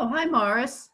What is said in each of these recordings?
Oh, hi, Morris.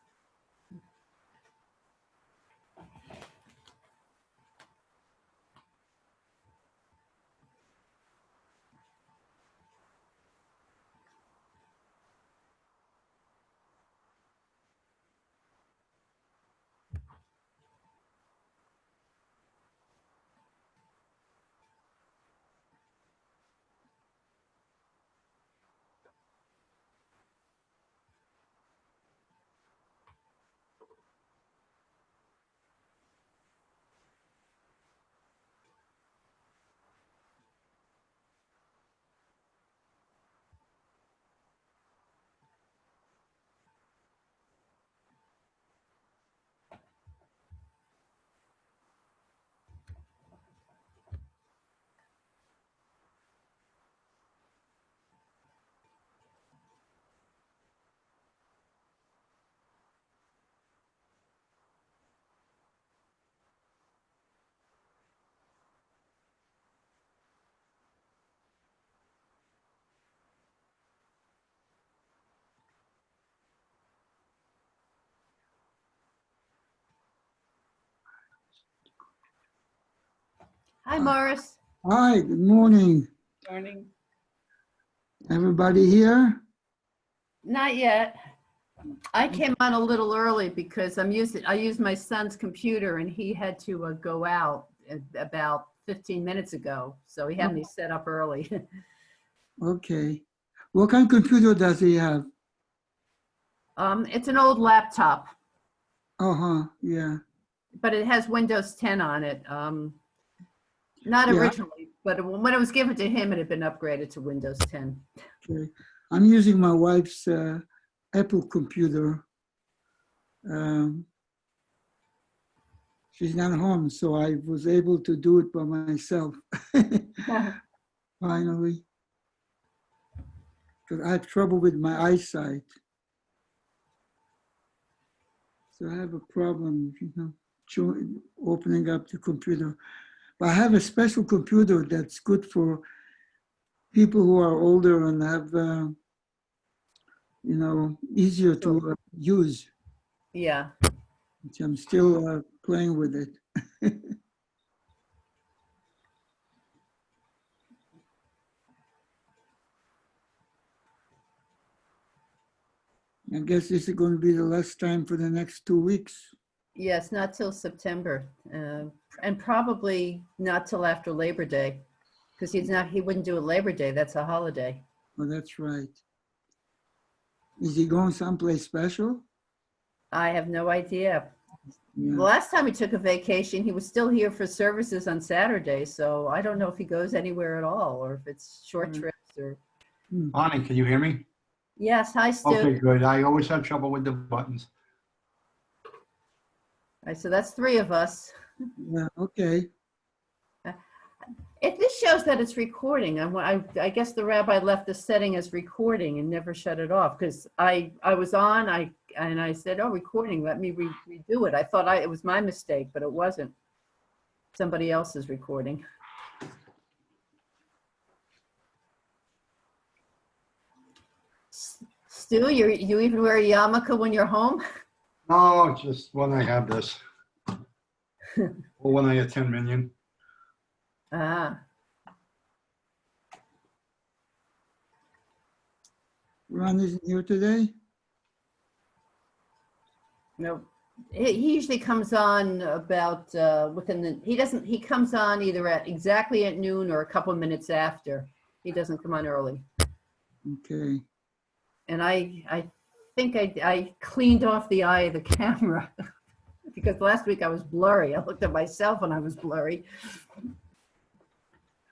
Hi, Morris. Hi, good morning. Morning. Everybody here? Not yet. I came on a little early because I used my son's computer and he had to go out about 15 minutes ago. So he had me set up early. Okay. What kind of computer does he have? It's an old laptop, Uh-huh, yeah. but it has Windows 10 on it. Not Yeah. originally, but when it was given to him, it had been upgraded to Windows 10. Okay. I'm using my wife's Apple computer. She's not home, so I was able to do it by myself, finally. Because I have trouble with my eyesight. So I have a problem, opening up the computer. But I have a special computer that's good for people who are older and have, easier to use. Yeah. Which I'm still playing with it. I guess this is going to be the last time for the next 2 weeks. Yes, not till September, and probably not till after Labor Day, because he wouldn't do it Labor Day. That's a holiday. Oh, that's right. Is he going someplace special? I have no idea. Yeah. The last time he took a vacation, he was still here for services on Saturday, so I don't know if he goes anywhere at all, or if it's short trips or. Bonnie, can you hear me? Yes, hi, Stu. Okay, good. I always have trouble with the buttons. All right, so that's 3 of us. Yeah, okay. This shows that it's recording. I guess the rabbi left the setting as recording and never shut it off, because I was on, and I said, oh, recording, let me redo it. I thought it was my mistake, but it wasn't. Somebody else is recording. Stu, you even wear a yarmulke when you're home? No, just when I have this. Or when I attend Minyan. Ah. Ron isn't here today? No, he usually comes on about he comes on either exactly at noon or a couple of minutes after. He doesn't come on early. Okay. And I think I cleaned off the eye of the camera because last week I was blurry. I looked at myself and I was blurry,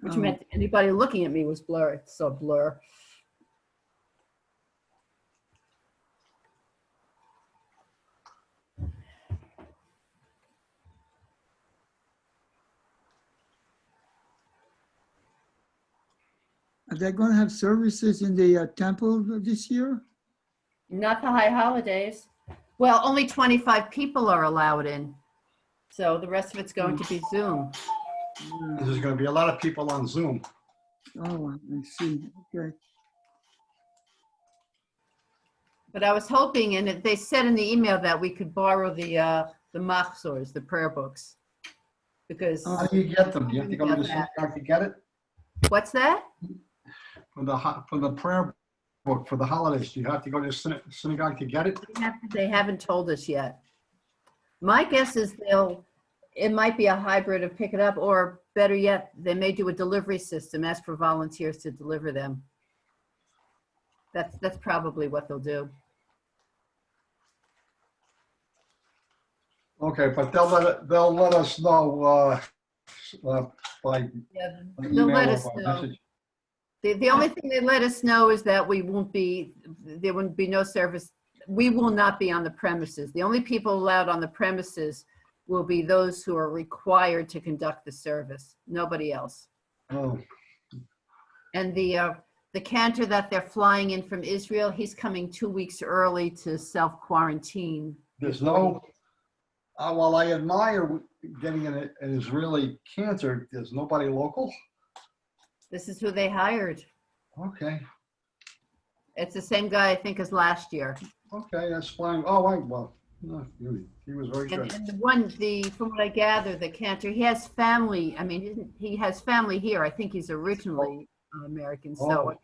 which meant anybody looking at me was blurry. So blur. Are they going to have services in the temple this year? Not the high holidays. Well, only 25 people are allowed in. So the rest of it's going to be Zoom. There's going to be a lot of people on Zoom. Oh, I see. Okay. But I was hoping, and they said in the email that we could borrow the machzors, the prayer books. Because, How do you get them? You have to go to the synagogue to get it? what's that? For the prayer book for the holidays, do you have to go to the synagogue to get it? They haven't told us yet. My guess is it might be a hybrid of pick it up, or better yet, they may do a delivery system, ask for volunteers to deliver them. That's probably what they'll do. Okay, but they'll let us know by Yeah, they'll email let or us by know. message. The only thing they let us know is that there wouldn't be no service. We will not be on the premises. The only people allowed on the premises will be those who are required to conduct the service, nobody else. Oh, And the cantor that they're flying in from Israel, he's coming 2 weeks early to self-quarantine. there's no, while I admire getting an Israeli cantor, there's nobody local? This is who they hired. Okay, It's the same guy, I think, as last year. okay, that's fine. Oh, well, no, he was very And, good. and from what I gather, the cantor, he has family. I mean, he has family here. I think he's originally American. So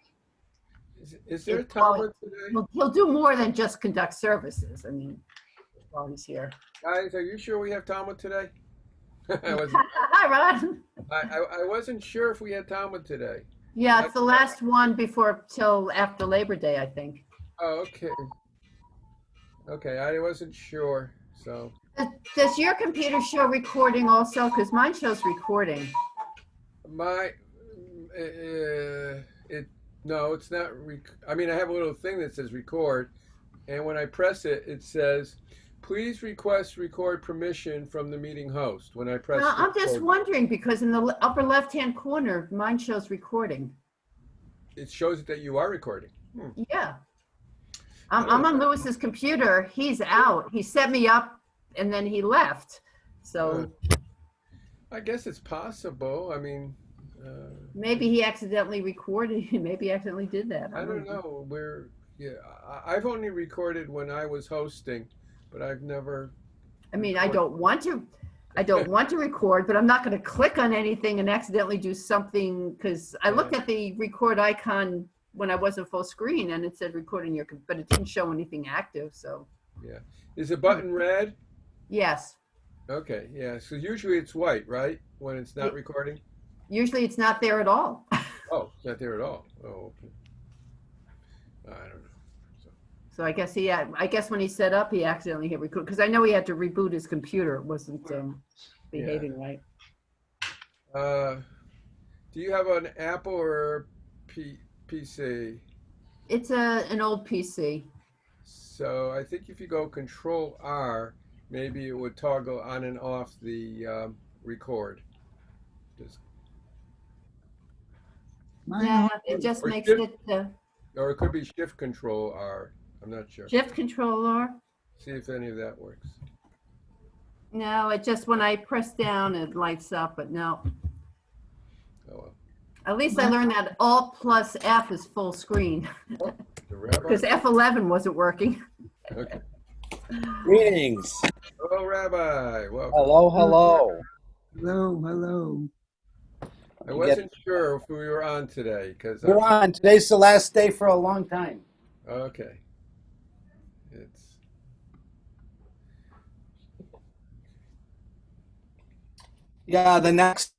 Is there a Talmud today? he'll do more than just conduct services. I mean, while he's here. Guys, are you sure we have Talmud today? I Hi, Rod. wasn't sure if we had Talmud today. Yeah, it's the last one till after Labor Day, I think. Oh, okay. Okay, I wasn't sure, so. Does your computer show recording also? Because mine shows recording. No, it's not. I mean, I have a little thing that says record, and when I press it, it says, please record permission from the meeting host. When I press I'm just wondering, because in the upper left-hand corner, mine shows recording. it shows that you are recording. Yeah. I'm on Lewis's computer. He's out. He set me up and then he left. So I guess it's possible. I mean, maybe he accidentally recorded. Maybe he accidentally did that. I don't know. I've only recorded when I was hosting, but I've never. I mean, I don't want to record, but I'm not going to click on anything and accidentally do something, because I looked at the record icon when I wasn't full screen and it said recording your, but it didn't show anything active. So Yeah. Is the button red? yes, Okay. Yeah. So usually it's white, right? When it's not recording. usually it's not there at all. Oh, it's not there at all. Oh, okay. I don't know. So I guess when he set up, he accidentally hit record, because I know he had to reboot his computer. It wasn't behaving right. Do you have an Apple or PC? It's an old PC. So I think if you go Control R, maybe it would toggle on and off the record. Yeah, it just Or makes shift- it Or it could be Shift Control R. I'm not sure. shift controller. See if any of that works. No, it just, when I press down, it lights up, but no. Oh well. At least I learned that Alt plus F is full screen, The rabbi? because F11 wasn't working. Okay. Greetings. Hello, Rabbi. Welcome. Hello, hello. Hello. I wasn't sure if we were on today because. We're on. Today's the last day for a long time. Okay. It's. Yeah, the next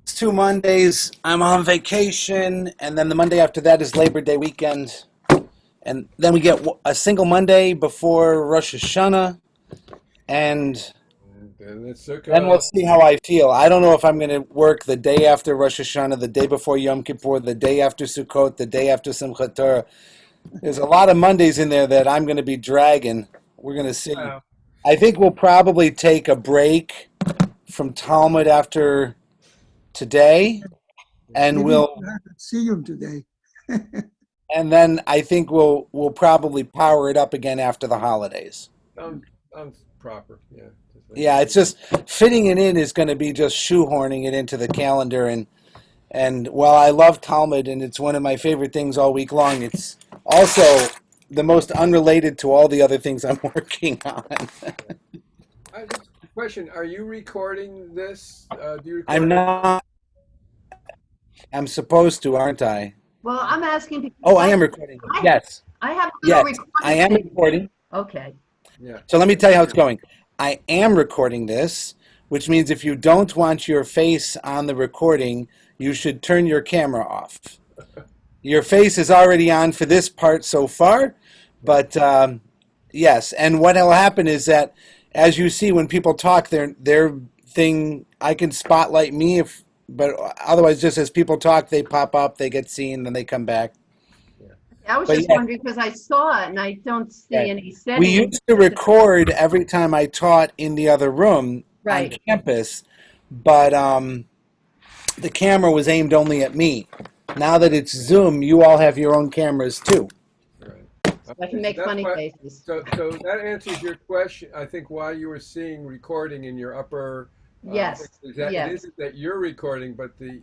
2 Mondays I'm on vacation, and then the Monday after that is Labor Day weekend. And then we get a single Monday before Rosh Hashanah, and And it's then we'll see how I feel. I don't know if I'm going to work the day after Rosh Hashanah, the day before Yom Kippur, the day after Sukkot, the day after Simchat Torah. There's a lot of Mondays in there that I'm going to be dragging. We're going to see. Wow. I think we'll probably take a break from Talmud after today, and we'll See you today. and then I think we'll probably power it up again after the holidays. Sounds proper. Yeah. Yeah, it's just fitting it in is going to be just shoehorning it into the calendar, and while I love Talmud and it's one of my favorite things all week long, it's also the most unrelated to all the other things I'm working on. Just a question: are you recording this? Do you record I'm it? not. I'm supposed to, aren't I? Well, I'm asking because Oh, I am recording. I- Yes. I have a Yes, little recording. I am thing. recording. Okay. Yeah. So let me tell you how it's going. I am recording this, which means if you don't want your face on the recording, you should turn your camera off. Your face is already on for this part so far, but yes. And what will happen is that, as you see, when people talk, their thing, I can spotlight me but otherwise, just as people talk, they pop up, they get seen, then they come back. I was But just yeah. wondering because I saw it and I don't see Right. any settings. We used to record every time I taught in the other room on Right. campus, but the camera was aimed only at me. Now that it's Zoom, you all have your own cameras too. Right. I can make That's funny why- faces. So that answers your question. I think why you were seeing recording in your upper. Yes, is that yes. It isn't that you're recording, but the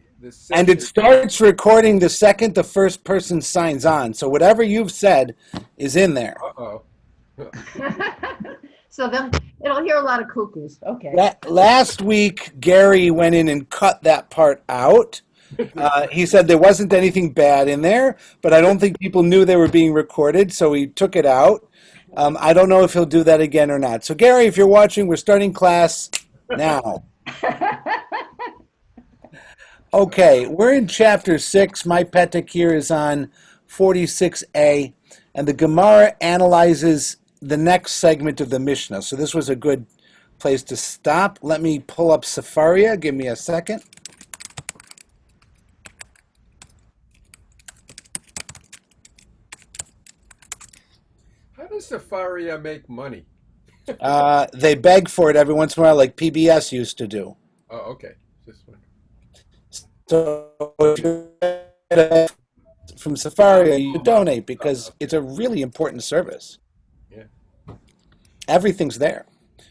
And it starts recording the second the first person signs on. So whatever you've said is in there. Uh-oh. So then it'll hear a lot of cuckoos. Okay. Last week, Gary went in and cut that part out. He said there wasn't anything bad in there, but I don't think people knew they were being recorded, so he took it out. I don't know if he'll do that again or not. So, Gary, if you're watching, we're starting class now. Okay, we're in chapter 6. My petak here is on 46a, and the Gemara analyzes the next segment of the Mishnah. So this was a good place to stop. Let me pull up Sefaria. Give me a second. How does Safaria make money? They beg for it every once in a while, like PBS used to do. Oh, okay. Just one. So if you get from Sefaria, you donate because it's a really important service. Yeah. Everything's there.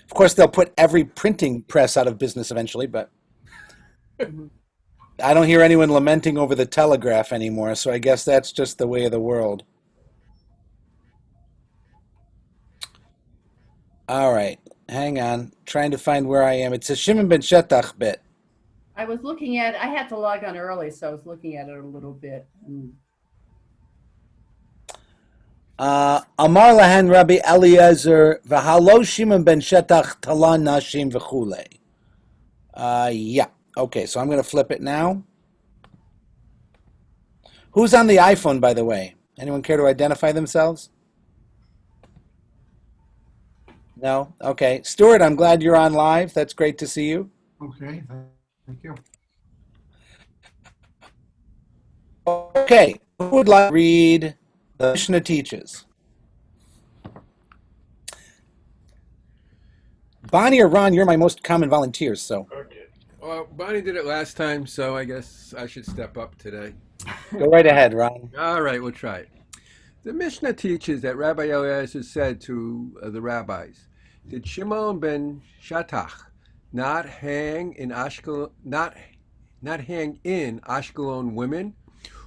Of course, they'll put every printing press out of business eventually, but I don't hear anyone lamenting over the telegraph anymore, so I guess that's just the way of the world. All right, hang on. Trying to find where I am. It's a Shimon ben Shetach bit. I was looking at, I had to log on early, so I was looking at it a little bit. Amar lahen Rabbi Eliezer v'halo Shimon ben Shetach talan nashim v'chulei. Yeah. Okay, so I'm going to flip it now. Who's on the iPhone, by the way? Anyone care to identify themselves? No? Okay. Stuart, I'm glad you're on live. That's great to see you. Okay, thank you. Okay. Who would like to read the Mishnah teaches? Bonnie or Ron, you're my most common volunteers, so Okay. Well, Bonnie did it last time, so I guess I should step up today. go right ahead, Ron. All right, we'll try it. The Mishnah teaches that Rabbi Eliezer said to the rabbis, "Did Shimon ben Shetach not hang in Ashkelon women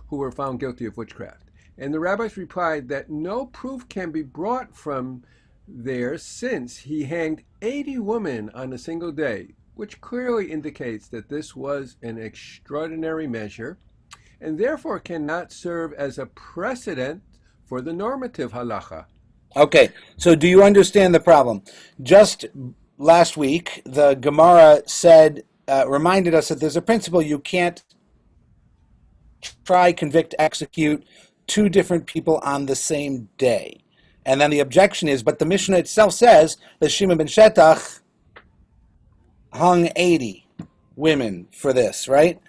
who were found guilty of witchcraft?" And the rabbis replied that no proof can be brought from there since he hanged 80 women on a single day, which clearly indicates that this was an extraordinary measure and therefore cannot serve as a precedent for the normative halacha. Okay, so do you understand the problem? Just last week, the Gemara reminded us that there's a principle you can't try, convict, execute two different people on the same day. And then the objection is, but the Mishnah itself says that Shimon ben Shetach hung 80 women for this, right?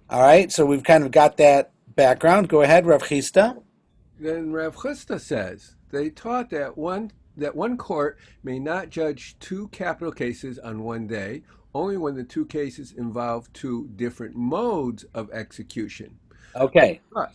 All right, so we've kind of got that background. Go ahead, Rav Chisda. Then Rav Chisda says they taught that one court may not judge two capital cases on one day, only when the two cases involve two different modes of execution. Okay. Right.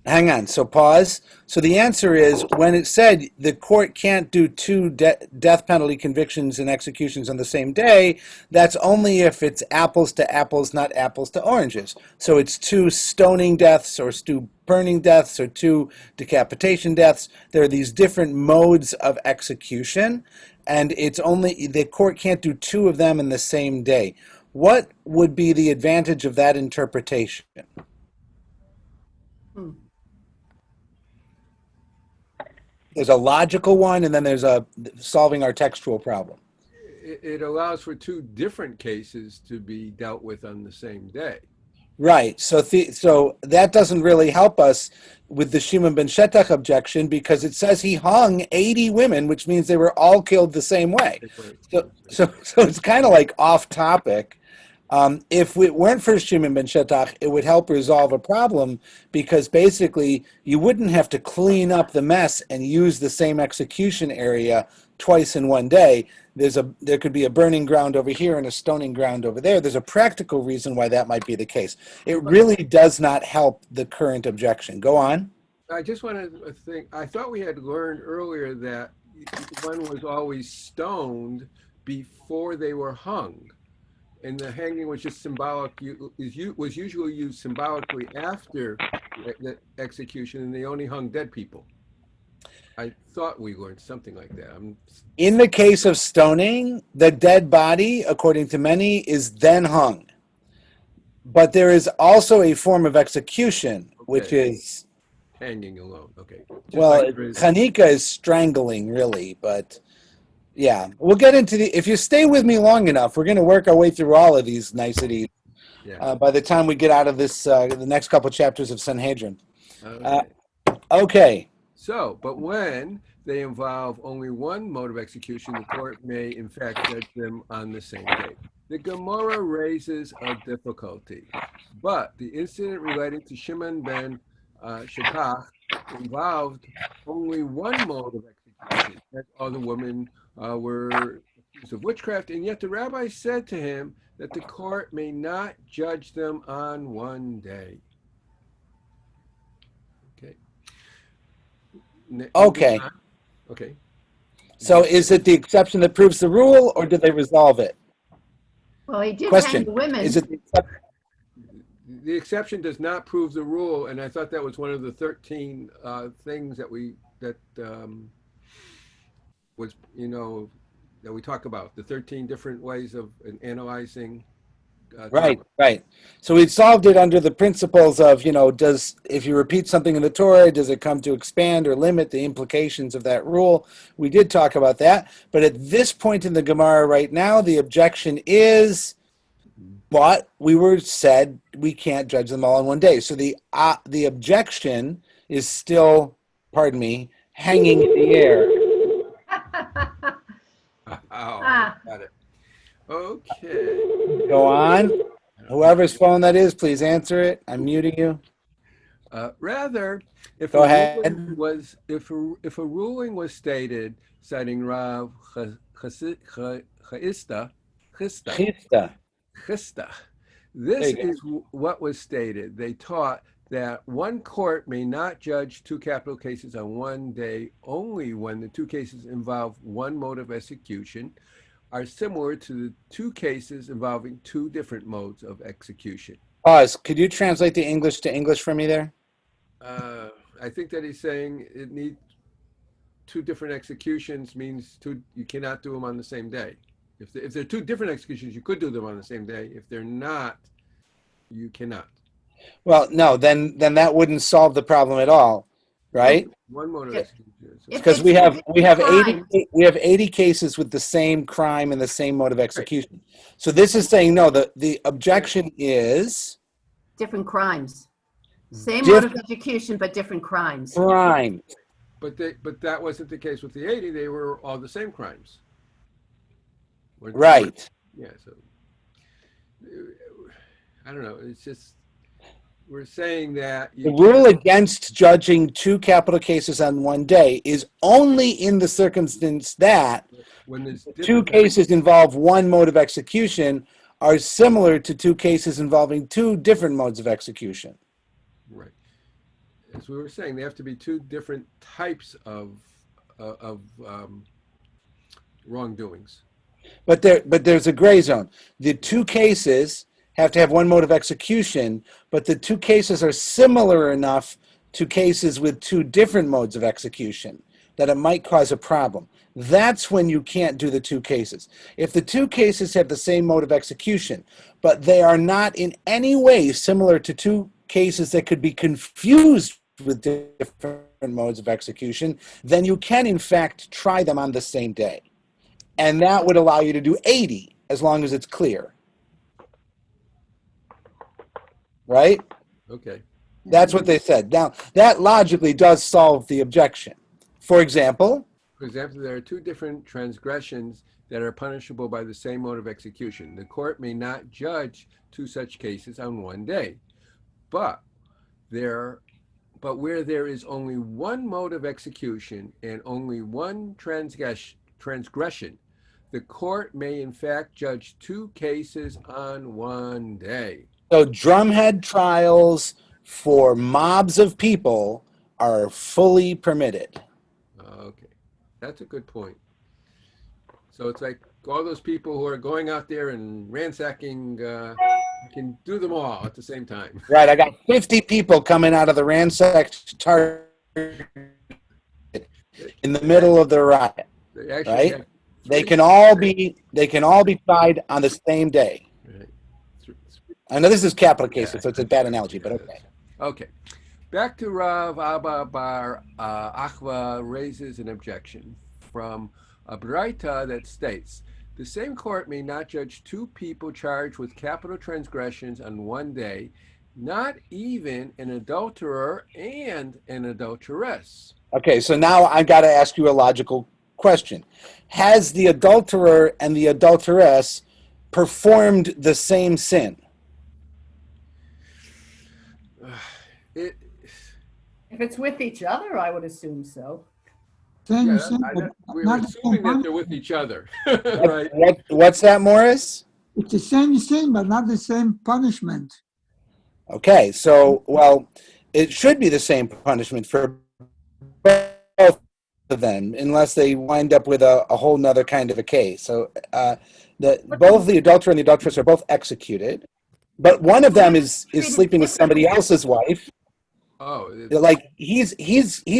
Hang on. So pause. So the answer is when it said the court can't do two death penalty convictions and executions on the same day, that's only if it's apples to apples, not apples to oranges. So it's two stoning deaths or two burning deaths or 2 decapitation deaths. There are these different modes of execution, and it's only the court can't do 2 of them in the same day. What would be the advantage of that interpretation? There's a logical one, and then there's a solving our textual problem. It allows for 2 different cases to be dealt with on the same day. Right. So that doesn't really help us with the Shimon ben Shetach objection, because it says he hung 80 women, which means they were all killed the same way. So it's kind of like off topic. If it weren't for Shimon ben Shetach, it would help resolve a problem, because basically you wouldn't have to clean up the mess and use the same execution area twice in one day. There could be a burning ground over here and a stoning ground over there. There's a practical reason why that might be the case. It really does not help the current objection. Go on. I just wanted to think, I thought we had learned earlier that one was always stoned before they were hung. And the hanging was just symbolic, was usually used symbolically after the execution, and they only hung dead people. I thought we learned something like that. In the case of stoning, the dead body, according to many, is then hung. But there is also a form of execution, which is hanging alone. Okay. Chanika is strangling, really, but yeah, we'll get into if you stay with me long enough, we're going to work our way through all of these niceties. Yeah. By the time we get out of this, the next couple chapters of Sanhedrin. Okay. Okay. So, but when they involve only one mode of execution, the court may, in fact, judge them on the same day. The Gemara raises a difficulty, but the incident relating to Shimon ben Shetach involved only one mode of execution, as all the women were accused of witchcraft, and yet the rabbi said to him that the court may not judge them on one day. Okay. Okay. So is it the exception that proves the rule, or did they resolve it? Well, he did Question. hang the women. Is it the exception? The exception does not prove the rule, and I thought that was one of the 13 things that was that we talk about, the 13 different ways of analyzing. Right. So we solved it under the principles of, if you repeat something in the Torah, does it come to expand or limit the implications of that rule? We did talk about that. But at this point in the Gemara right now, the objection is, but we were said we can't judge them all in one day. So the objection is still, hanging in the air. Got it. Okay. Go on. Whoever's phone that is, please answer it. I'm muting you. Rather, if Go a ahead. ruling was if a ruling was stated citing Rav Chista, this is what was stated. They taught that one court may not judge 2 capital cases on one day only when the 2 cases involve one mode of execution, are similar to the 2 cases involving 2 different modes of execution. Pause. Could you translate the English to English for me there? I think that he's saying it needs 2 different executions means you cannot do them on the same day. If they're 2 different executions, you could do them on the same day. If they're not, you cannot. Well, no, then that wouldn't solve the problem at all, right? One mode of execution. Because we have 80 cases with the same crime and the same mode of execution. So this is saying no. The objection is different crimes. Same mode of execution, but different crimes. Crime. But that wasn't the case with the 80. They were all the same crimes. Right. Yeah. So I don't know. It's just we're saying that the rule against judging 2 capital cases on one day is only in the circumstance that when there's 2 cases involve one mode of execution are similar to 2 cases involving 2 different modes of execution. Right. As we were saying, they have to be 2 different types of wrongdoings. But there's a gray zone. The 2 cases have to have one mode of execution, but the 2 cases are similar enough to cases with two different modes of execution, that it might cause a problem. That's when you can't do the two cases. If the two cases have the same mode of execution, but they are not in any way similar to two cases that could be confused with different modes of execution, then you can in fact try them on the same day. And that would allow you to do 80 as long as it's clear. Right? Okay. That's what they said. Now, that logically does solve the objection. For example, There are two different transgressions that are punishable by the same mode of execution. The court may not judge two such cases on one day, but where there is only one mode of execution and only one transgression, the court may in fact judge two cases on one day. so drumhead trials for mobs of people are fully permitted. Okay, that's a good point. So it's like all those people who are going out there and ransacking, you can do them all at the same time. Right, I got 50 people coming out of the ransacked Target in the middle of the riot. They actually Right? have They three- can all be tried on the same day. Right. I know this is capital cases, so it's a bad analogy, but okay. Okay. Back to Rav Abba Bar Achva raises an objection from a Braita that states, the same court may not judge two people charged with capital transgressions on one day, not even an adulterer and an adulteress. Okay, so now I got to ask you a logical question. Has the adulterer and the adulteress performed the same sin? It, If it's with each other, I would assume so. Same, yeah, same, but we're not the assuming same that they're with each other, right? What's that, Morris? It's the same sin, but not the same punishment. Okay, so, well, it should be the same punishment for both of them, unless they wind up with a whole nother kind of a case. So both the adulterer and the adulteress are both executed, but one of them is sleeping with somebody else's wife. Oh, Like he's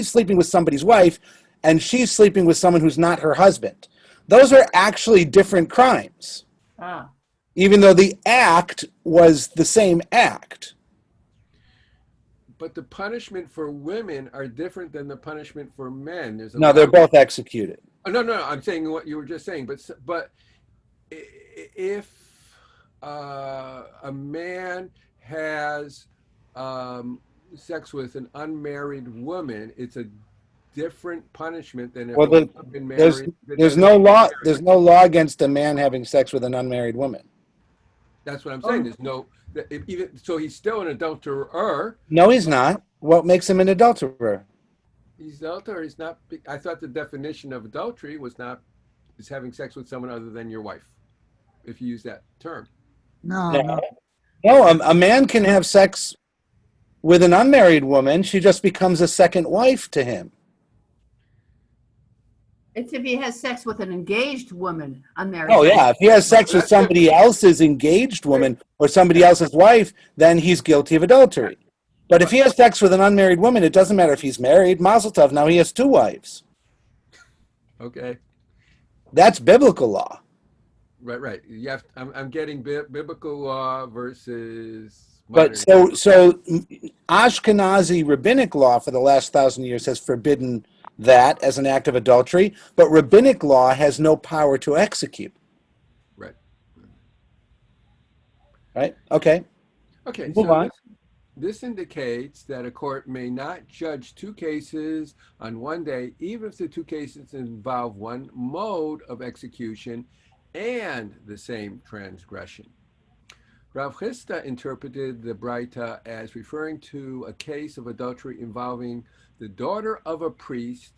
sleeping with somebody's wife, and she's sleeping with someone who's not her husband. Those are actually different crimes, Ah, even though the act was the same act. but the punishment for women are different than the punishment for men. There's a No, they're both executed. Oh, no. I'm saying what you were just saying. But if a man has sex with an unmarried woman, it's a different punishment than if Well, a woman had been married. There's no law against a man having sex with an unmarried woman. That's what I'm saying. There's no even so. He's still an adulterer. No, he's not. What makes him an adulterer? He's adulterer. He's not. I thought the definition of adultery is having sex with someone other than your wife, if you use that term. No. No, a man can have sex with an unmarried woman. She just becomes a second wife to him. it's if he has sex with an engaged woman, unmarried. Oh, yeah. If he has sex with somebody else's engaged woman or somebody else's wife, then he's guilty of adultery. But if he has sex with an unmarried woman, it doesn't matter if he's married. Mazel tov, now he has two wives. Okay. That's biblical law. Right. You have. I'm getting biblical law versus. But so Ashkenazi rabbinic law for the last 1,000 years has forbidden that as an act of adultery, but rabbinic law has no power to execute. Right. Right? Okay. Okay. Move on. This indicates that a court may not judge two cases on one day, even if the two cases involve one mode of execution and the same transgression. Rav Chisda interpreted the Braita as referring to a case of adultery involving the daughter of a priest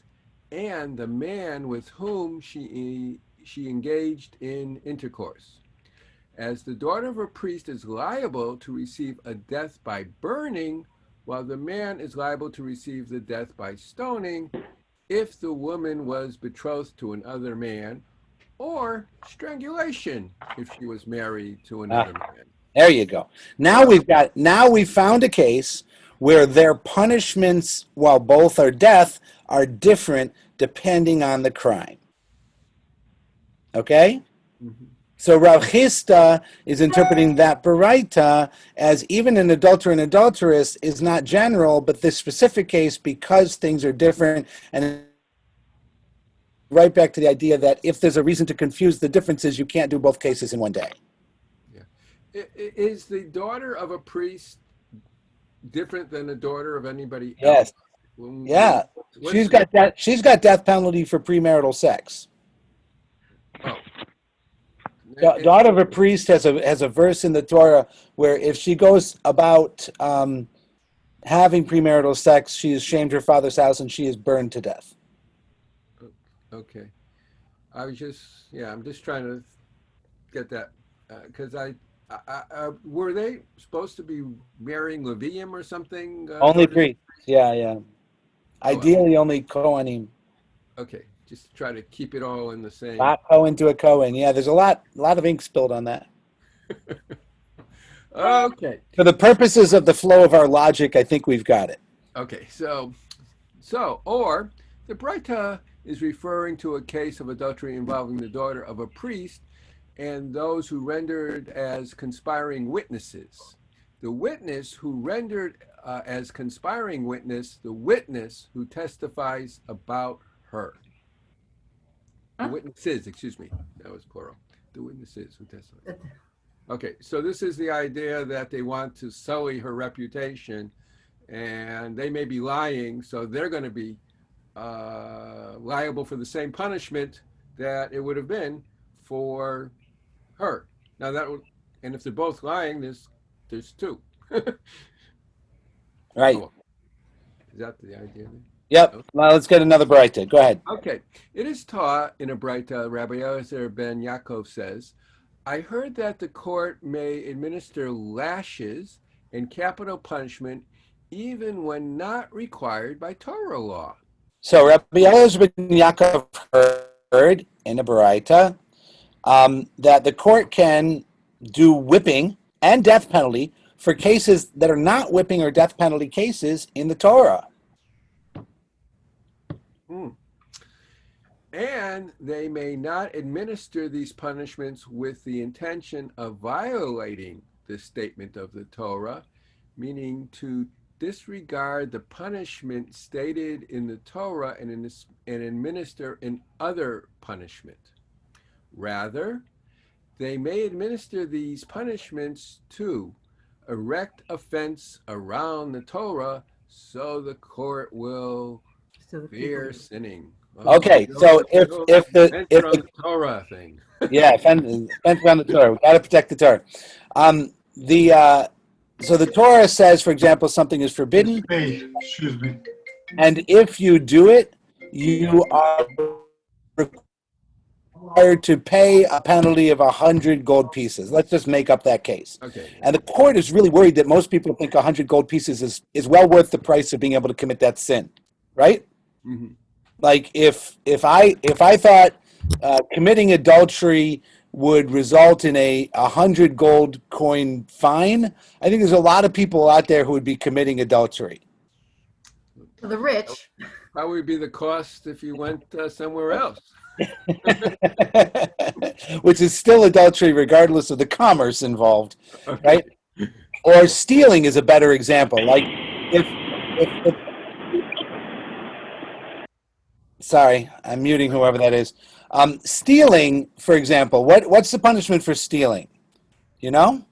and the man with whom she engaged in intercourse. As the daughter of a priest is liable to receive a death by burning, while the man is liable to receive the death by stoning if the woman was betrothed to another man, or strangulation if she was married to another man. There you go. Now we've found a case where their punishments, while both are death, are different depending on the crime. Okay? Mhm. So Rav Chisda is interpreting that baraita as even an adulterer and adulteress is not general, but this specific case, because things are different, and right back to the idea that if there's a reason to confuse the differences, you can't do both cases in one day. Yeah. Is the daughter of a priest different than the daughter of anybody else? Yes. Yeah. She's got death penalty for premarital sex. Oh. Daughter of a priest has a verse in the Torah where if she goes about having premarital sex, she has shamed her father's house and she is burned to death. Okay. I'm just trying to get that because were they supposed to be marrying Levium or something? Only priests. Yeah. Ideally, only Kohanim. Okay, just to try to keep it all in the same. Not Kohen to a Kohen. Yeah, there's a lot of ink spilled on that. Okay. For the purposes of the flow of our logic, I think we've got it. Okay, or the Braita is referring to a case of adultery involving the daughter of a priest and those who rendered as conspiring witnesses. The witness who rendered as conspiring witness, the witness who testifies about her. The witnesses, excuse me, that was plural. The witnesses who testify. Okay, so this is the idea that they want to sully her reputation, and they may be lying, so they're going to be liable for the same punishment that it would have been for her. Now and if they're both lying, there's two. Right. Oh, is that the idea then? Yep. Now let's get another Braita. Go ahead. Okay. It is taught in a Braita, Rabbi Eliezer ben Yaakov says, I heard that the court may administer lashes and capital punishment even when not required by Torah law. So Rabbi Eliezer ben Yaakov heard in a Baraita that the court can do whipping and death penalty for cases that are not whipping or death penalty cases in the Torah. And they may not administer these punishments with the intention of violating the statement of the Torah, meaning to disregard the punishment stated in the Torah and administer an other punishment. Rather, they may administer these punishments to erect a fence around the Torah so the court will fear sinning. Okay, so if the Torah thing. Yeah, fence around the Torah. We got to protect the Torah. So the Torah says, for example, something is forbidden, Excuse me. and if you do it, you are required to pay a penalty of 100 gold pieces. Let's just make up that case. Okay. And the court is really worried that most people think 100 gold pieces is well worth the price of being able to commit that sin, right? Mm-hmm. Like if I thought committing adultery would result in a 100 gold coin fine, I think there's a lot of people out there who would be committing adultery. For the rich. How would be the cost if you went somewhere else? Which is still adultery regardless of the commerce involved, Okay. right? Or stealing is a better example. Like if sorry, I'm muting whoever that is. Stealing, for example, what's the punishment for stealing? You know?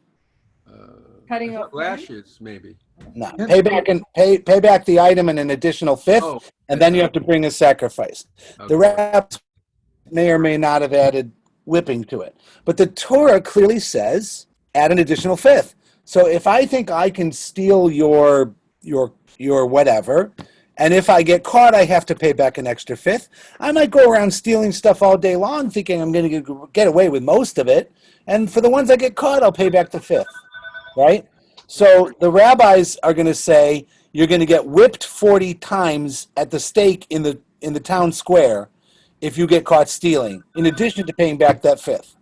Cutting off lashes, maybe. No. Pay back the item and an additional fifth, and then you have to bring a sacrifice. Okay. The rabbis may or may not have added whipping to it. But the Torah clearly says add an additional fifth. So if I think I can steal your whatever, and if I get caught, I have to pay back an extra fifth. I might go around stealing stuff all day long thinking I'm going to get away with most of it. And for the ones I get caught, I'll pay back the fifth, right? So the rabbis are going to say you're going to get whipped 40 times at the stake in the town square if you get caught stealing, in addition to paying back that fifth.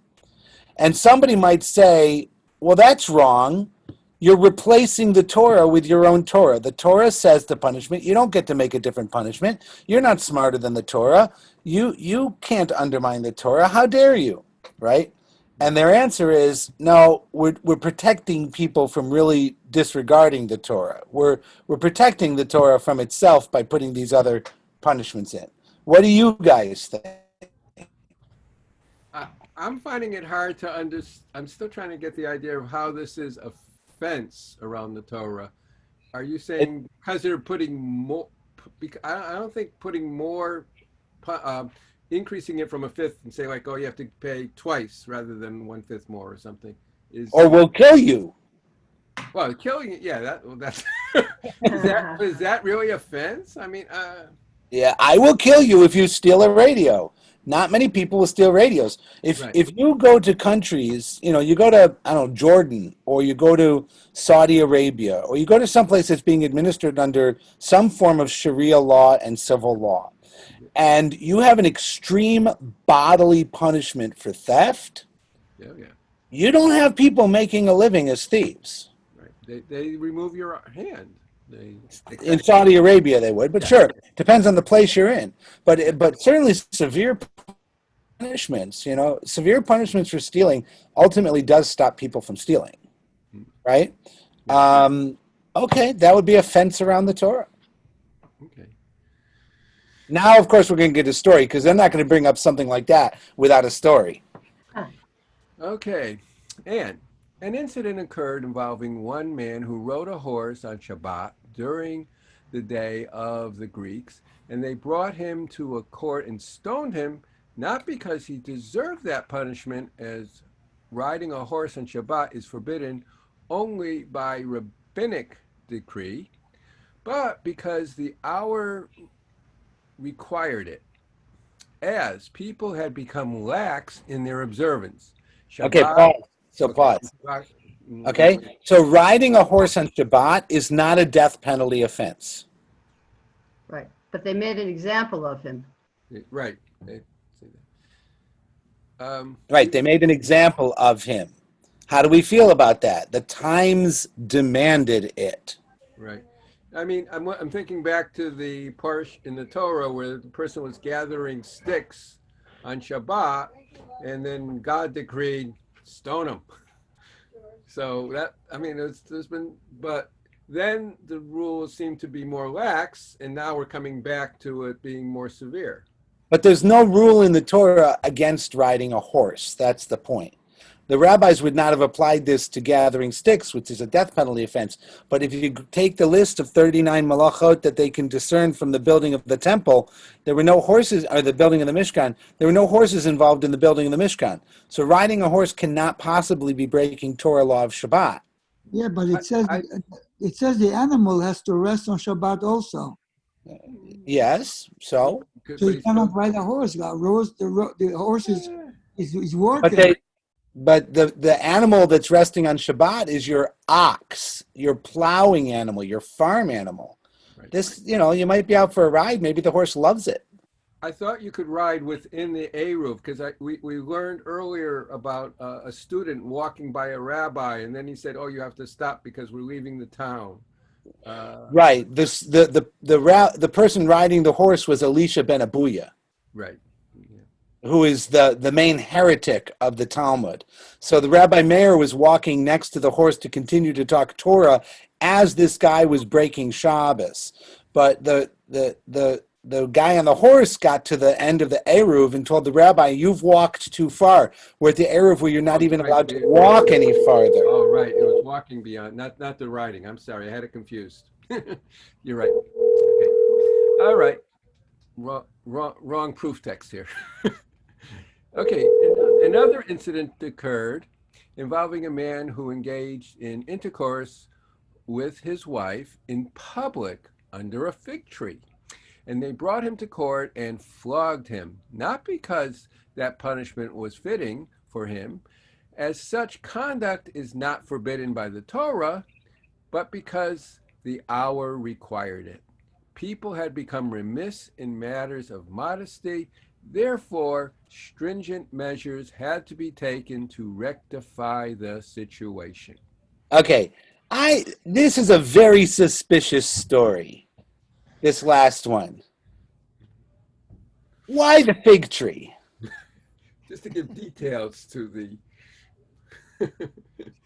And somebody might say, well, that's wrong. You're replacing the Torah with your own Torah. The Torah says the punishment. You don't get to make a different punishment. You're not smarter than the Torah. You can't undermine the Torah. How dare you? Right? And their answer is, no, we're protecting people from really disregarding the Torah. We're protecting the Torah from itself by putting these other punishments in. What do you guys think? I'm finding it hard to understand. I'm still trying to get the idea of how this is a fence around the Torah. Are you saying because they're putting more? I don't think putting more, increasing it from a fifth and say like, oh, you have to pay twice rather than 1/5 more or something is. Or we'll kill you. Well, killing it, yeah. That's is that really a fence? I mean, Yeah, I will kill you if you steal a radio. Not many people will steal radios. Right. If you go to countries, you go to, I don't know, Jordan, or you go to Saudi Arabia, or you go to someplace that's being administered under some form of Sharia law and civil law, and you have an extreme bodily punishment for theft, yeah. you don't have people making a living as thieves. Right. They remove your hand. In Saudi Arabia, they would, but sure, depends on the place you're in. But certainly severe punishments, severe punishments for stealing ultimately does stop people from stealing, right? Okay, that would be a fence around the Torah. Okay. Now, of course, we're going to get a story because they're not going to bring up something like that without a story. Okay, and an incident occurred involving one man who rode a horse on Shabbat during the day of the Greeks, and they brought him to a court and stoned him, not because he deserved that punishment, as riding a horse on Shabbat is forbidden only by rabbinic decree, but because the hour required it, as people had become lax in their observance. Shabbat, Okay, pause. Pause. Okay, so riding a horse on Shabbat is not a death penalty offense. Right, but they made an example of him. Right. Right, they made an example of him. How do we feel about that? The times demanded it. Right. I mean, I'm thinking back to the part in the Torah where the person was gathering sticks on Shabbat, and then God decreed, stone him. So that, I mean, there's been, but then the rules seem to be more lax, and now we're coming back to it being more severe. But there's no rule in the Torah against riding a horse. That's the point. The rabbis would not have applied this to gathering sticks, which is a death penalty offense. But if you take the list of 39 malachot that they can discern from the building of the temple, there were no horses, or the building of the Mishkan, there were no horses involved in the building of the Mishkan. So riding a horse cannot possibly be breaking Torah law of Shabbat. Yeah, but it says the animal has to rest on Shabbat also. Yes, so You cannot ride a horse. The horse is working. But the animal that's resting on Shabbat is your ox, your plowing animal, your farm animal. Right. This, you might be out for a ride. Maybe the horse loves it. I thought you could ride within the Eruv, because we learned earlier about a student walking by a rabbi, and then he said, "Oh, you have to stop because we're leaving the town." Right. The person riding the horse was Elisha ben Abuya. Right. Who is the main heretic of the Talmud. So the Rabbi Meir was walking next to the horse to continue to talk Torah as this guy was breaking Shabbos. But the guy on the horse got to the end of the Eruv and told the rabbi, "You've walked too far. We're at the Eruv where you're not even allowed to walk any farther." Oh, right. It was walking beyond, not the riding. I'm sorry. I had it confused. You're right. Okay. All right. Wrong proof text here. Okay, another incident occurred involving a man who engaged in intercourse with his wife in public under a fig tree. And they brought him to court and flogged him, not because that punishment was fitting for him, as such conduct is not forbidden by the Torah, but because the hour required it. People had become remiss in matters of modesty. Therefore, stringent measures had to be taken to rectify the situation. Okay, This is a very suspicious story. This last one. Why the fig tree? Just to give details to the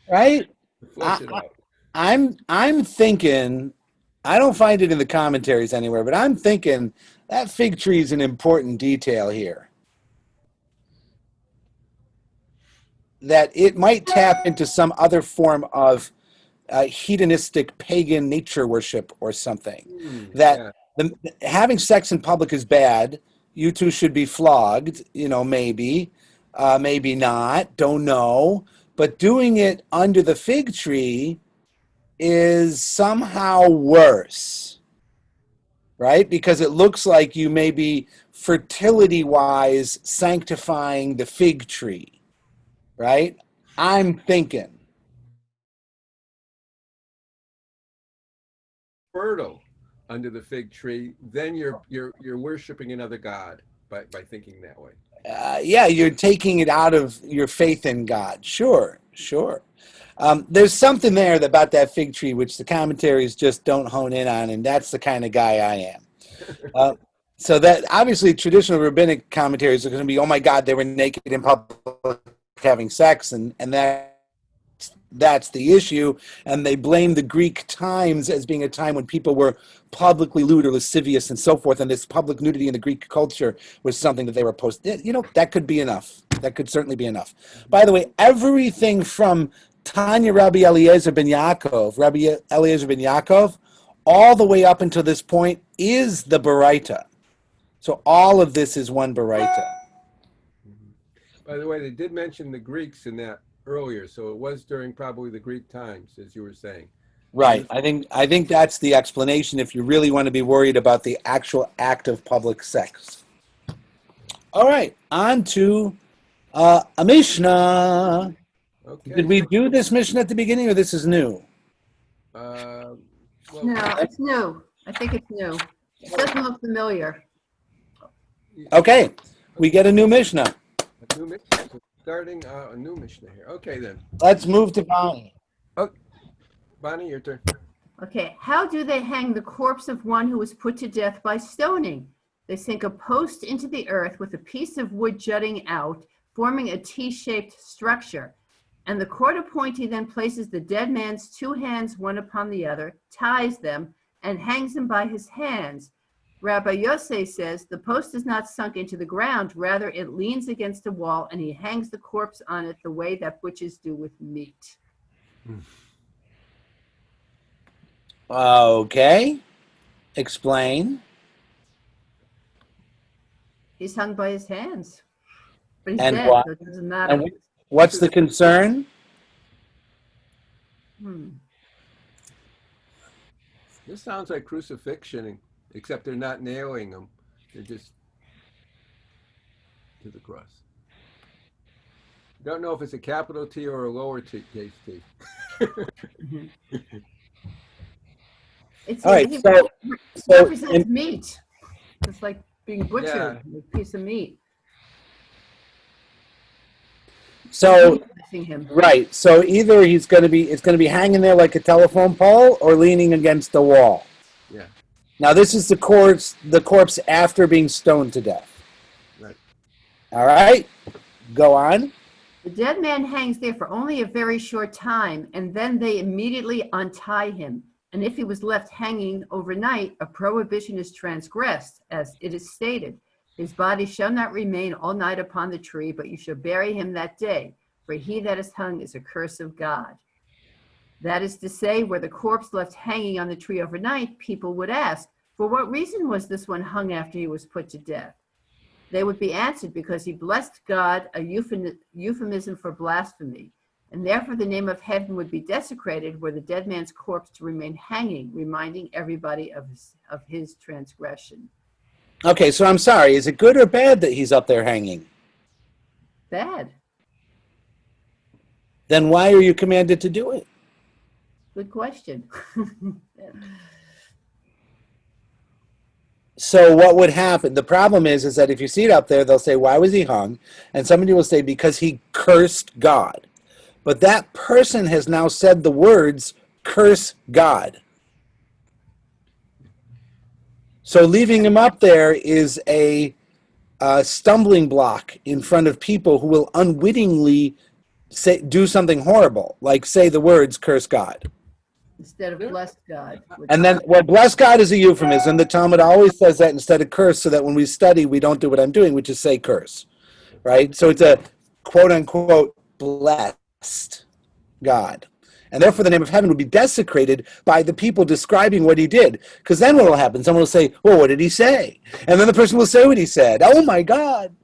Right? flush it out. I'm thinking, I don't find it in the commentaries anywhere, but I'm thinking that fig tree is an important detail here. That it might tap into some other form of hedonistic pagan nature worship or something. That having sex in public is bad. You two should be flogged, maybe, maybe not, don't know. But doing it under the fig tree is somehow worse, right? Because it looks like you may be fertility-wise sanctifying the fig tree, right? I'm thinking. Fertile under the fig tree, then you're worshiping another god by thinking that way. Yeah, you're taking it out of your faith in God. Sure. There's something there about that fig tree which the commentaries just don't hone in on, and that's the kind of guy I am. So that obviously traditional rabbinic commentaries are going to be, oh my God, they were naked in public having sex, and that's the issue, and they blame the Greek times as being a time when people were publicly lewd or lascivious and so forth, and this public nudity in the Greek culture was something that they were that could be enough. That could certainly be enough. By the way, everything from Tanya Rabbi Eliezer ben Yaakov, all the way up until this point is the Baraita. So all of this is one Baraita. By the way, they did mention the Greeks in that earlier, so it was during probably the Greek times, as you were saying. Right. I think that's the explanation if you really want to be worried about the actual act of public sex. All right, on to a Mishnah. Okay. Did we do this Mishnah at the beginning, or this is new? Well, No, it's new. I think it's new. It doesn't look familiar. Okay, we get a new Mishnah. a new Mishnah. So starting a new Mishnah here. Okay, then. Let's move to Bonnie. Oh, Bonnie, your turn. Okay, how do they hang the corpse of one who was put to death by stoning? They sink a post into the earth with a piece of wood jutting out, forming a T-shaped structure. And the court appointee then places the dead man's two hands one upon the other, ties them, and hangs him by his hands. Rabbi Yosef says the post is not sunk into the ground, rather it leans against a wall, and he hangs the corpse on it the way that butchers do with meat. Okay. Explain. He's hung by his hands. But he's And dead, why- so it doesn't matter. And what's the concern? This sounds like crucifixion, except they're not nailing them. They're just to the cross. Don't know if it's a capital T or a lower case T. It's, All right, he so represents meat. It's like being butchered, a piece of meat. So Him. right. So either it's going to be hanging there like a telephone pole or leaning against the wall. Yeah. Now this is the corpse after being stoned to death. Right. All right. Go on. The dead man hangs there for only a very short time, and then they immediately untie him. And if he was left hanging overnight, a prohibition is transgressed, as it is stated. His body shall not remain all night upon the tree, but you shall bury him that day, for he that is hung is a curse of God. That is to say, were the corpse left hanging on the tree overnight, people would ask, for what reason was this one hung after he was put to death? They would be answered, because he blessed God, a euphemism for blasphemy, and therefore the name of heaven would be desecrated were the dead man's corpse to remain hanging, reminding everybody of his transgression. Okay, so I'm sorry. Is it good or bad that he's up there hanging? Bad. Then why are you commanded to do it? Good question. So what would happen? The problem is that if you see it up there, they'll say, why was he hung? And somebody will say, because he cursed God. But that person has now said the words, curse God. So leaving him up there is a stumbling block in front of people who will unwittingly do something horrible, like say the words "curse God." Instead of bless God. And then, well, bless God is a euphemism. The Talmud always says that instead of curse, so that when we study, we don't do what I'm doing, which is say curse, right? So it's a quote-unquote blessed God. And therefore the name of heaven would be desecrated by the people describing what he did. Because then what will happen? Someone will say, well, what did he say? And then the person will say what he said. Oh, my God.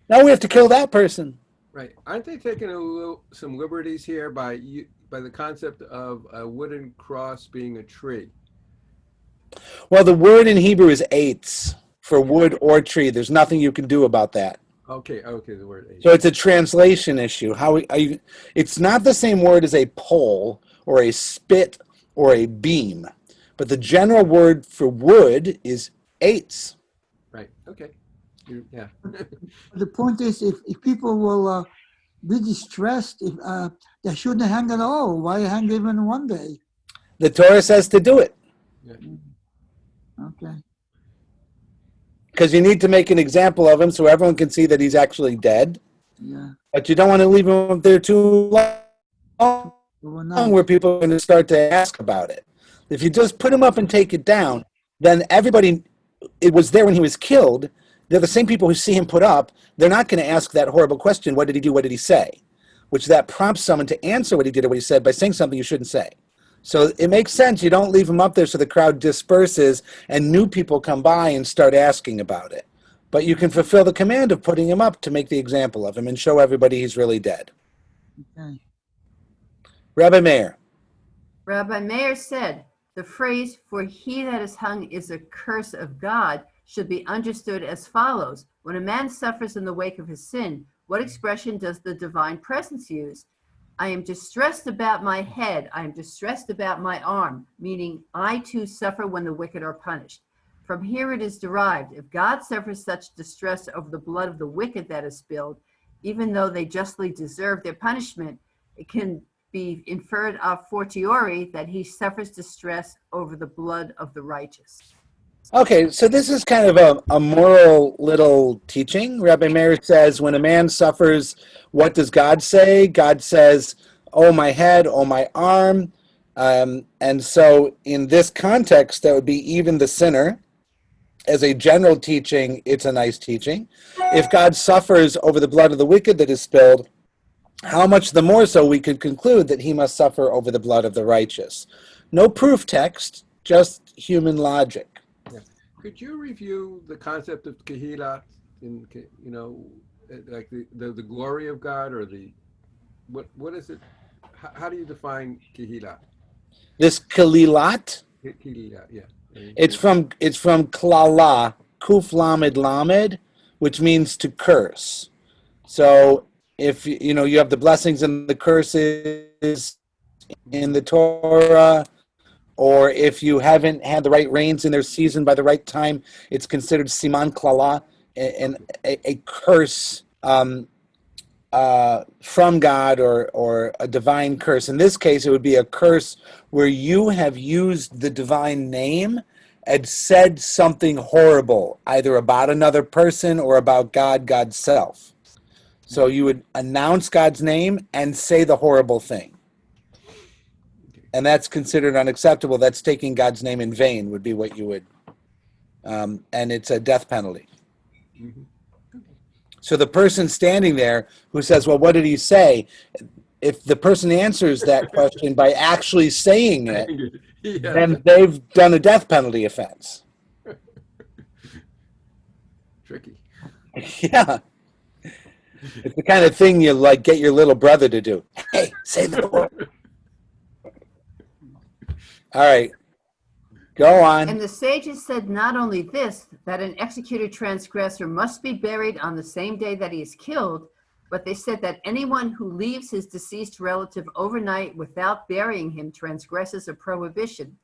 Now we have to kill that person. Right. Aren't they taking some liberties here by the concept of a wooden cross being a tree? Well, the word in Hebrew is eitz for wood or tree. There's nothing you can do about that. Okay, the word eitz. So it's a translation issue. It's not the same word as a pole or a spit or a beam, but the general word for wood is eitz. Right. Okay. Yeah. The point is, if people will be distressed, if they shouldn't hang at all. Why hang even one day? The Torah says to do it. Yeah. Okay. Because you need to make an example of him so everyone can see that he's actually dead. Yeah. But you don't want to leave him up there too long where people are going to start to ask about it. If you just put him up and take it down, then everybody, it was there when he was killed. They're the same people who see him put up. They're not going to ask that horrible question, what did he do, what did he say? Which that prompts someone to answer what he did or what he said by saying something you shouldn't say. So it makes sense. You don't leave him up there so the crowd disperses and new people come by and start asking about it. But you can fulfill the command of putting him up to make the example of him and show everybody he's really dead. Okay. Rabbi Meir. Rabbi Meir said, the phrase, for he that is hung is a curse of God, should be understood as follows. When a man suffers in the wake of his sin, what expression does the divine presence use? I am distressed about my head. I am distressed about my arm, meaning I too suffer when the wicked are punished. From here it is derived. If God suffers such distress over the blood of the wicked that is spilled, even though they justly deserve their punishment, it can be inferred a fortiori that he suffers distress over the blood of the righteous. Okay, so this is kind of a moral little teaching. Rabbi Meir says, when a man suffers, what does God say? God says, oh, my head, oh, my arm. And so in this context, that would be even the sinner. As a general teaching, it's a nice teaching. If God suffers over the blood of the wicked that is spilled, how much the more so we could conclude that he must suffer over the blood of the righteous. No proof text, just human logic. Could you review the concept of Kehillah, like the glory of God, or what is it? How do you define Kehillah? This Kelilat, Kehillah, yeah. it's from Klala, Kuf Lamed Lamed, which means to curse. So if you have the blessings and the curses in the Torah, or if you haven't had the right rains in their season by the right time, it's considered siman klala, and a curse from God, or a divine curse. In this case, it would be a curse where you have used the divine name and said something horrible, either about another person or about God, God's self. So you would announce God's name and say the horrible thing. And that's considered unacceptable. That's taking God's name in vain would be what you would, and it's a death penalty. Mm-hmm. So the person standing there who says, well, what did he say? If the person answers that question by actually saying it, Yeah. then they've done a death penalty offense. Tricky. Yeah. It's the kind of thing you get your little brother to do. Hey, say the word. All right, go on. And the sages said not only this, that an executed transgressor must be buried on the same day that he is killed, but they said that anyone who leaves his deceased relative overnight without burying him transgresses a prohibition.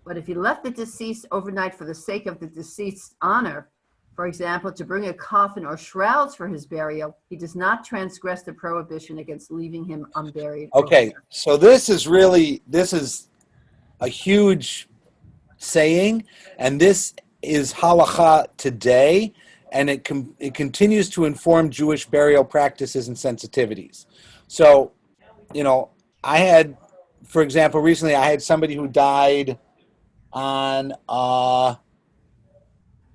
But if he left the deceased overnight for the sake of the deceased's honor, for example, to bring a coffin or shrouds for his burial, he does not transgress the prohibition against leaving him unburied. Okay, so this is a huge saying, and this is halacha today, and it continues to inform Jewish burial practices and sensitivities. So, I had, for example, recently I had somebody who died on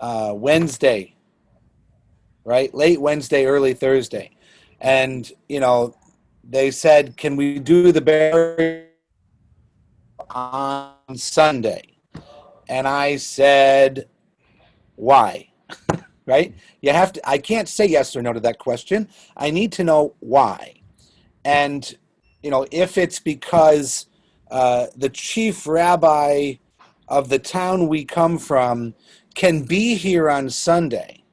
Wednesday, right? Late Wednesday, early Thursday. And, they said, can we do the burial on Sunday? And I said, why? Right? I can't say yes or no to that question. I need to know why. And, if it's because the chief rabbi of the town we come from can be here on Sunday,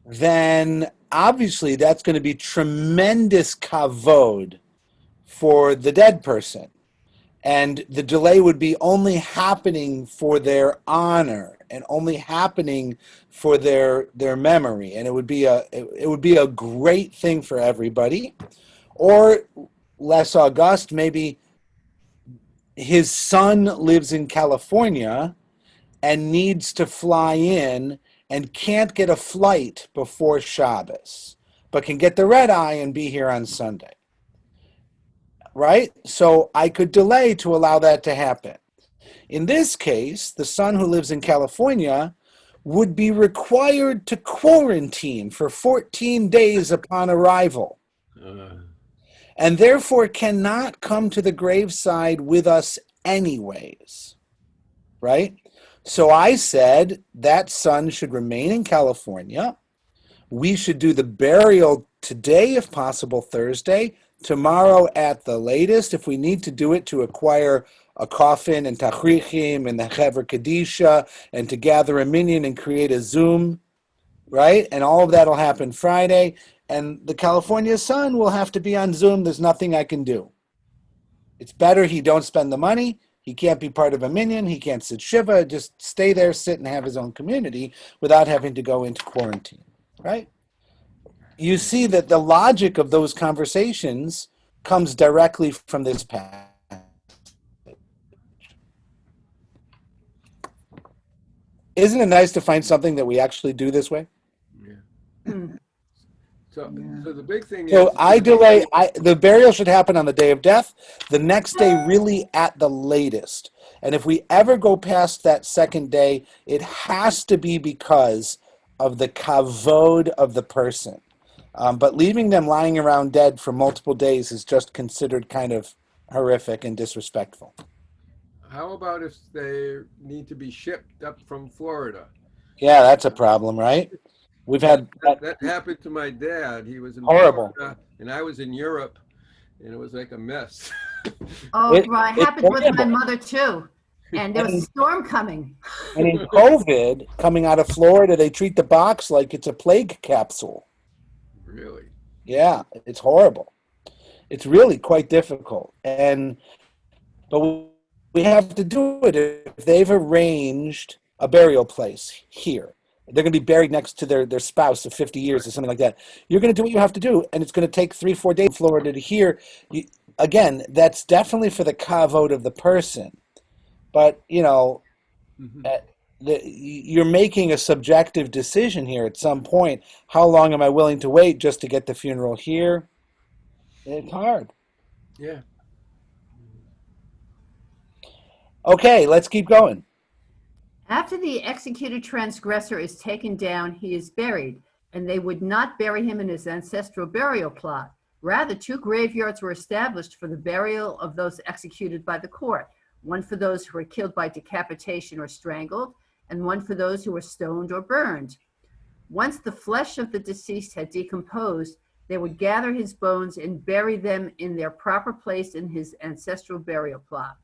then obviously that's going to be tremendous kavod for the dead person. And the delay would be only happening for their honor and only happening for their memory. And it would be a great thing for everybody. Or less august, maybe his son lives in California and needs to fly in and can't get a flight before Shabbos, but can get the red eye and be here on Sunday. Right? So I could delay to allow that to happen. In this case, the son who lives in California would be required to quarantine for 14 days upon arrival, and therefore cannot come to the graveside with us anyways. Right? So I said that son should remain in California. We should do the burial today, if possible, Thursday, tomorrow at the latest, if we need to do it to acquire a coffin and tachrichim and the Chevra Kadisha and to gather a minyan and create a Zoom, right? And all of that will happen Friday. And the California son will have to be on Zoom. There's nothing I can do. It's better he don't spend the money. He can't be part of a minyan. He can't sit Shiva. Just stay there, sit, and have his own community without having to go into quarantine, right? You see that the logic of those conversations comes directly from this passage. Isn't it nice to find something that we actually do this way? Yeah. So the big thing So is... I delay, the burial should happen on the day of death, the next day really at the latest. And if we ever go past that second day, it has to be because of the kavod of the person. But leaving them lying around dead for multiple days is just considered kind of horrific and disrespectful. How about if they need to be shipped up from Florida? Yeah, that's a problem, right? We've had that happened to my dad. He was in horrible, Florida, and I was in Europe, and it was like a mess. Oh, it happened with my mother too. And there was a storm coming. And in COVID, coming out of Florida, they treat the box like it's a plague capsule. Really? Yeah, it's horrible. It's really quite difficult. But we have to do it if they've arranged a burial place here. They're going to be buried next to their spouse of 50 years or something like that. You're going to do what you have to do, and it's going to take 3-4 days in Florida to here. Again, that's definitely for the kavod of the person. But, you're making a subjective decision here at some point. How long am I willing to wait just to get the funeral here? It's hard. Yeah. Okay, let's keep going. After the executed transgressor is taken down, he is buried, and they would not bury him in his ancestral burial plot. Rather, 2 graveyards were established for the burial of those executed by the court, one for those who were killed by decapitation or strangled, and one for those who were stoned or burned. Once the flesh of the deceased had decomposed, they would gather his bones and bury them in their proper place in his ancestral burial plot.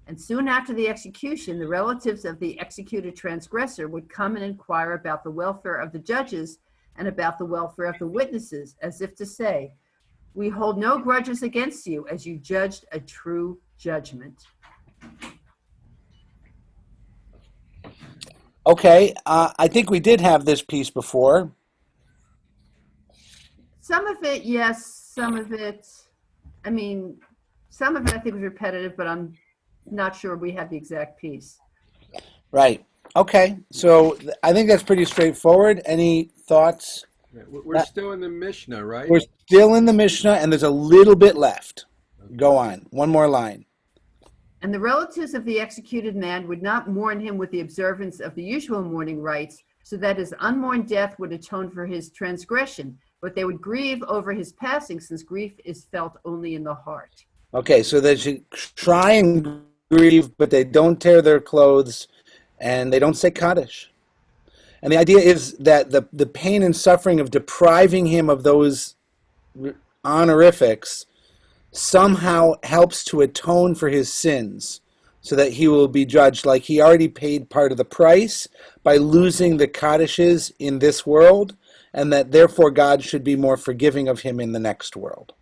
And soon after the execution, the relatives of the executed transgressor would come and inquire about the welfare of the judges and about the welfare of the witnesses, as if to say, "We hold no grudges against you, as you judged a true judgment." Okay, I think we did have this piece before. Some of it, yes. Some of it, some of it I think was repetitive, but I'm not sure we have the exact piece. Right. Okay. So I think that's pretty straightforward. Any thoughts? We're still in the Mishnah, right? We're still in the Mishnah, and there's a little bit left. Go on. One more line. And the relatives of the executed man would not mourn him with the observance of the usual mourning rites, so that his unmourned death would atone for his transgression, but they would grieve over his passing, since grief is felt only in the heart. Okay, so they should try and grieve, but they don't tear their clothes, and they don't say Kaddish. And the idea is that the pain and suffering of depriving him of those honorifics somehow helps to atone for his sins, so that he will be judged like he already paid part of the price by losing the Kaddishes in this world, and that therefore God should be more forgiving of him in the next world.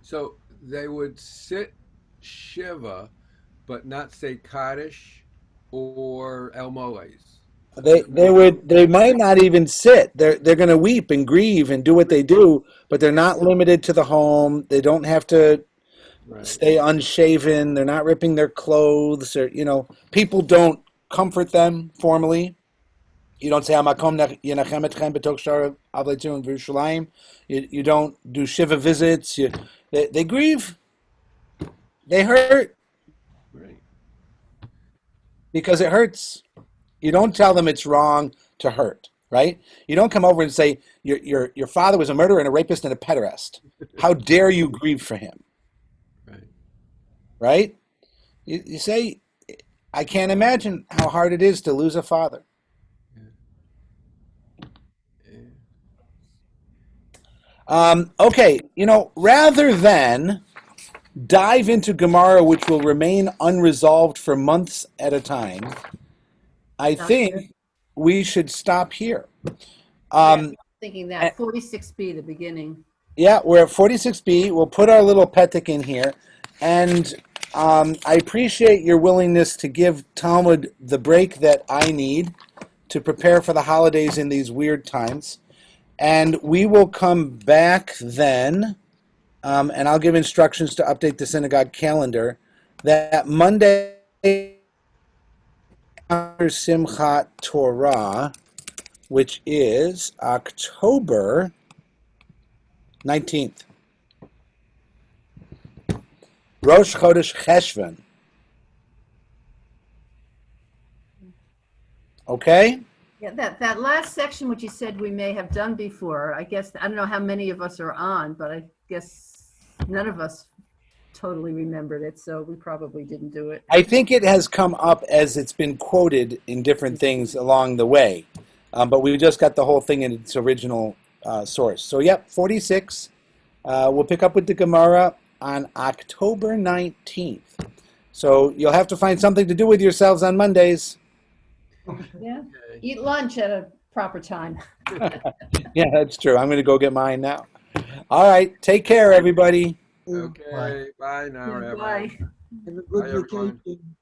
So they would sit Shiva, but not say Kaddish or El Moles. They might not even sit. They're going to weep and grieve and do what they do, but they're not limited to the home. They don't have to stay unshaven. They're not ripping their clothes, or people don't comfort them formally. You don't say Hamakom Yenachem Etchem B'tok Shar Avleitzim V'Yerushalayim. You don't do Shiva visits. They grieve. They hurt. Right. Because it hurts. You don't tell them it's wrong to hurt, right? You don't come over and say, your father was a murderer and a rapist and a pederast. How dare you grieve for him? Right? You say, I can't imagine how hard it is to lose a father. Okay, rather than dive into Gemara, which will remain unresolved for months at a time, I think we should stop here. Thinking that 46b, the beginning. Yeah, we're at 46b. We'll put our little petik in here. And I appreciate your willingness to give Talmud the break that I need to prepare for the holidays in these weird times. And we will come back then, and I'll give instructions to update the synagogue calendar, that Monday after Simchat Torah, which is October 19th. Rosh Chodesh Cheshvan. Okay? Yeah, that last section, which you said we may have done before, I guess, I don't know how many of us are on, but I guess none of us totally remembered it, so we probably didn't do it. I think it has come up as it's been quoted in different things along the way, but we just got the whole thing in its original source. So, 46. We'll pick up with the Gemara on October 19th. So you'll have to find something to do with yourselves on Mondays. Yeah, eat lunch at a proper time. Yeah, that's true. I'm going to go get mine now. All right, take care, everybody. Okay, bye now, Rabbi. Have a good Bye, everyone. vacation.